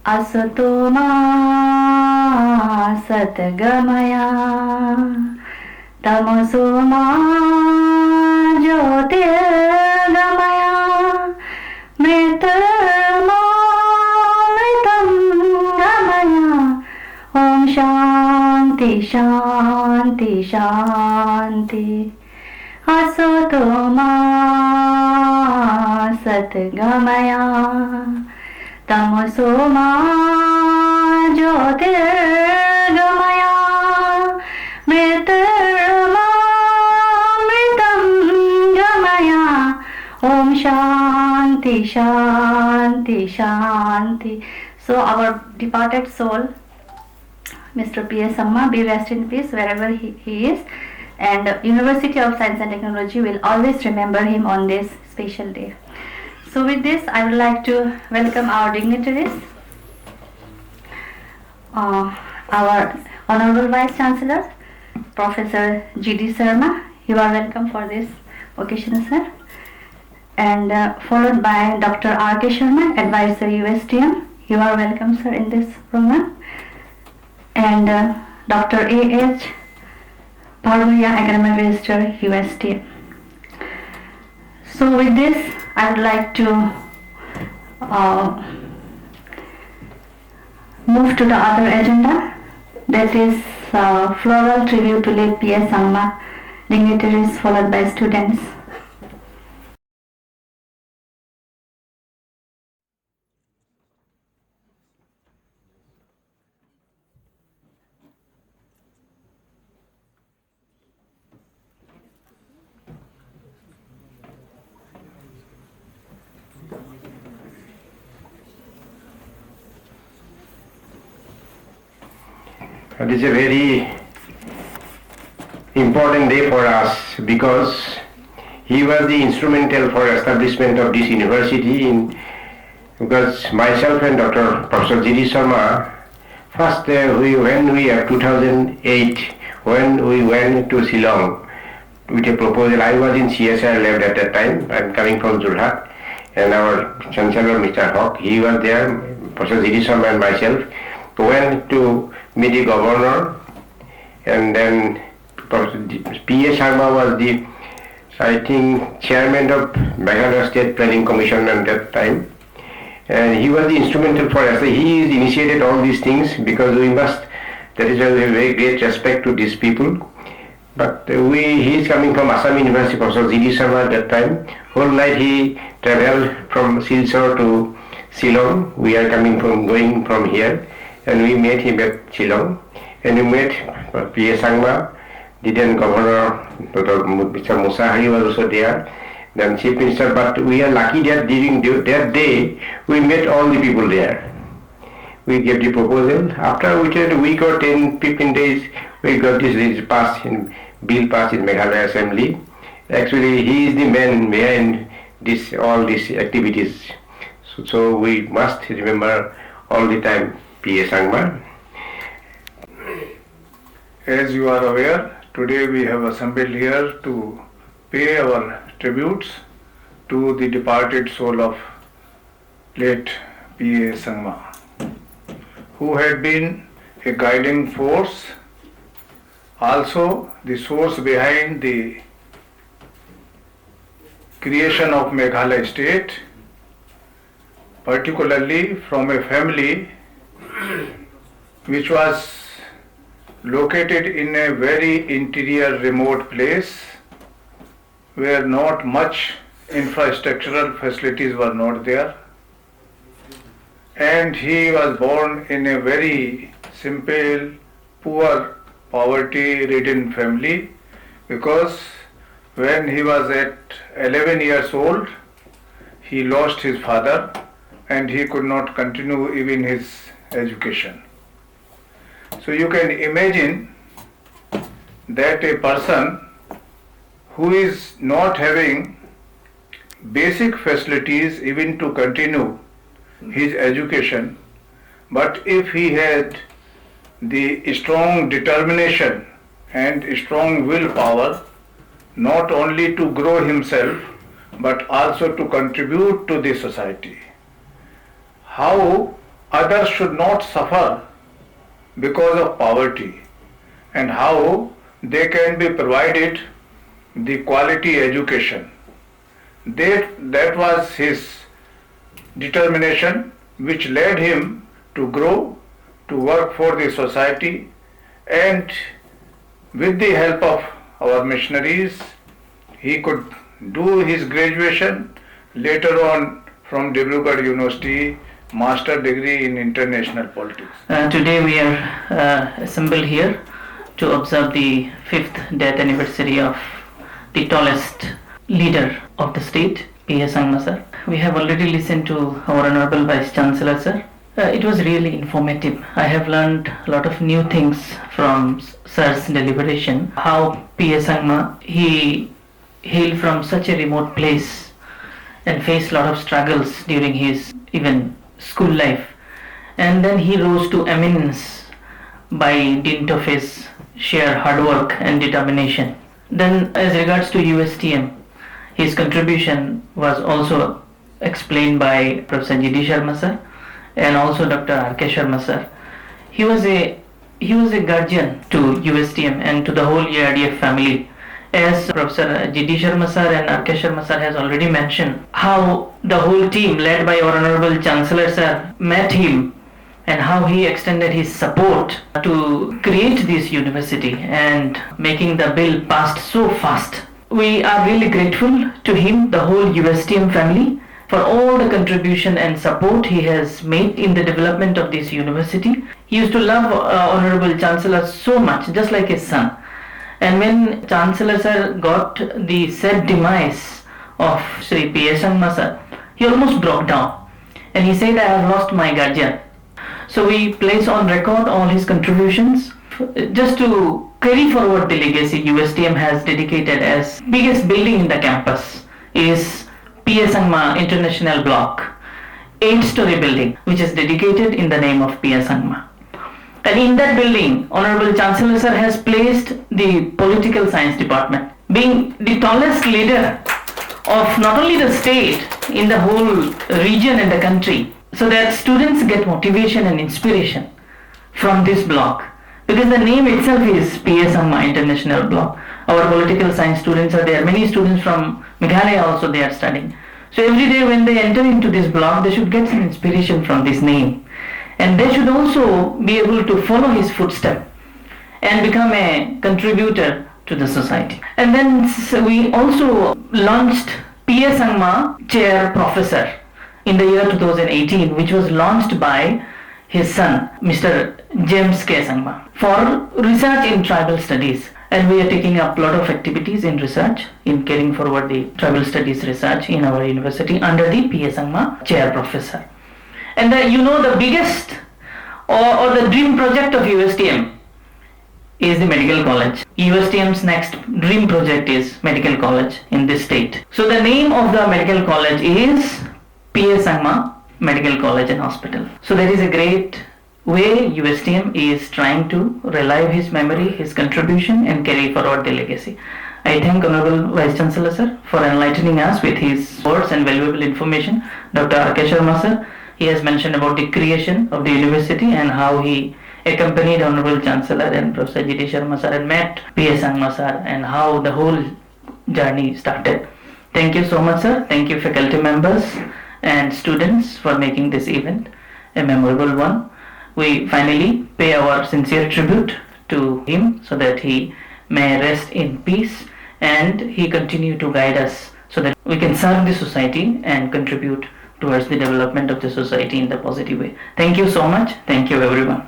असतो मा सद्गमया तमसो मा ज्योतिर्गमया मृतर्मामृतं गमया ॐ शान्ति शान्ति शान्ति असतो मा सद्गमया तमसो मा ज्योतिर्गमया मृतर्मामृतं गमया ॐ शान्ति शान्ति शान्ति. So our departed soul, Mr. P.S. Amma, be rest in peace wherever he is, and University of Science and Technology will always remember him on this special day. So with this, I would like to welcome our dignitaries, our Honorable Vice Chancellor, Professor G.D. Sharma. You are welcome for this occasion, sir. And followed by Dr. R.K. Sharma, Advisor USTM. You are welcome, sir, in this program. And Dr. A.H. Parvaya, Academic Visitor, USTM. So with this, I would like to move to the other agenda, that is floral tribute to late P.S. Amma, dignitaries followed by students. It is a very important day for us because he was the instrumental for establishment of this university. Because myself and Dr. Professor G.D. Sharma, first when we 2008, when we went to Shillong with a proposal. I was in CSIR lab at that time. I'm coming from Jorhat, and our Chancellor Mr. Hawk, he was there. Professor G.D. Sharma and myself went to meet the governor, and then P.S. Sharma was the, I think, chairman of Meghalaya State Planning Commission at that time, and he was the instrumental for us. He initiated all these things because we must, that is a very great respect to these people. But he is coming from Assam University, Professor G.D. Sharma at that time. Whole night he traveled from Silchar to Shillong. We are going from here. And we met him at Shillong, and we met P.S. Sharma, the then Governor, Dr. Mr. Musahari was also there, then Chief Minister. But we are lucky that during that day, we met all the people there. We gave the proposal. After a week or 10-15 days, we got this bill passed in Meghalaya Assembly. Actually, he is the man behind all these activities. So we must remember all the time P.S. Sharma. As you are aware, today we have assembled here to pay our tributes to the departed soul of late P.S. Sharma, who had been a guiding force, also the source behind the creation of Meghalaya state, particularly from a family which was located in a very interior remote place where not much infrastructural facilities were not there, and he was born in a very simple, poor, poverty-ridden family, because when he was at 11 years old, he lost his father and he could not continue even his education. So you can imagine that a person who is not having basic facilities even to continue his education, but if he had the strong determination and strong willpower, not only to grow himself but also to contribute to the society. How others should not suffer because of poverty and how they can be provided the quality education. That was his determination which led him to grow, to work for the society, and with the help of our missionaries he could do his graduation, later on from Dibrugarh University, master degree in international politics. Today we are assembled here to observe the 5th death anniversary of the tallest leader of the state, P.S. Sangma sir. We have already listened to our Honorable Vice Chancellor sir. It was really informative. I have learned a lot of new things from sir's deliberation. How P.S. Sangma, he hailed from such a remote place and faced a lot of struggles during his even school life, and then he rose to eminence by dint of his sheer hard work and determination. Then as regards to USTM, his contribution was also explained by Professor G.D. Sharma sir and also Dr. R.K. Sharma sir. He was a guardian to USTM and to the whole ARDF family. As Professor G.D. Sharma sir and R.K. Sharma sir has already mentioned, how the whole team led by our Honorable Chancellor sir met him and how he extended his support to create this university and making the bill passed so fast. We are really grateful to him, the whole USTM family, for all the contribution and support he has made in the development of this university. He used to love Honorable Chancellor so much, just like his son. And when Chancellor sir got the said demise of Sri P.S. Sangma sir, he almost broke down and he said, I have lost my guardian. So we place on record all his contributions just to carry forward the legacy USTM has dedicated. As biggest building in the campus is P.S. Sangma International Block, 8-story building which is dedicated in the name of P.S. Sangma. And in that building, Honorable Chancellor sir has placed the Political Science Department, being the tallest leader of not only the state, in the whole region and the country, so that students get motivation and inspiration from this block. Because the name itself is P.S. Sangma International Block. Our political science students are there. Many students from Meghalaya also they are studying. So every day when they enter into this block, they should get some inspiration from this name. And they should also be able to follow his footsteps and become a contributor to the society. And then we also launched P.S. Sangma Chair Professor in the year 2018, which was launched by his son, Mr. James K. Sangma, for research in tribal studies. And we are taking up a lot of activities in research, in carrying forward the tribal studies research in our university under the P.S. Sangma Chair Professor. And the biggest or the dream project of USTM is the medical college. USTM's next dream project is medical college in this state. So the name of the medical college is P.S. Sangma Medical College and Hospital. So there is a great way USTM is trying to relive his memory, his contribution, and carry forward the legacy. I thank Honorable Vice Chancellor sir for enlightening us with his words and valuable information. Dr. R.K. Sharma sir, he has mentioned about the creation of the university and how he accompanied Honorable Chancellor and Professor G.D. Sharma sir and met P.S. Sangma sir and how the whole journey started. Thank you so much sir. Thank you faculty members and students for making this event a memorable one. We finally pay our sincere tribute to him so that he may rest in peace and he continue to guide us so that we can serve the society and contribute towards the development of the society in the positive way. Thank you so much. Thank you everyone.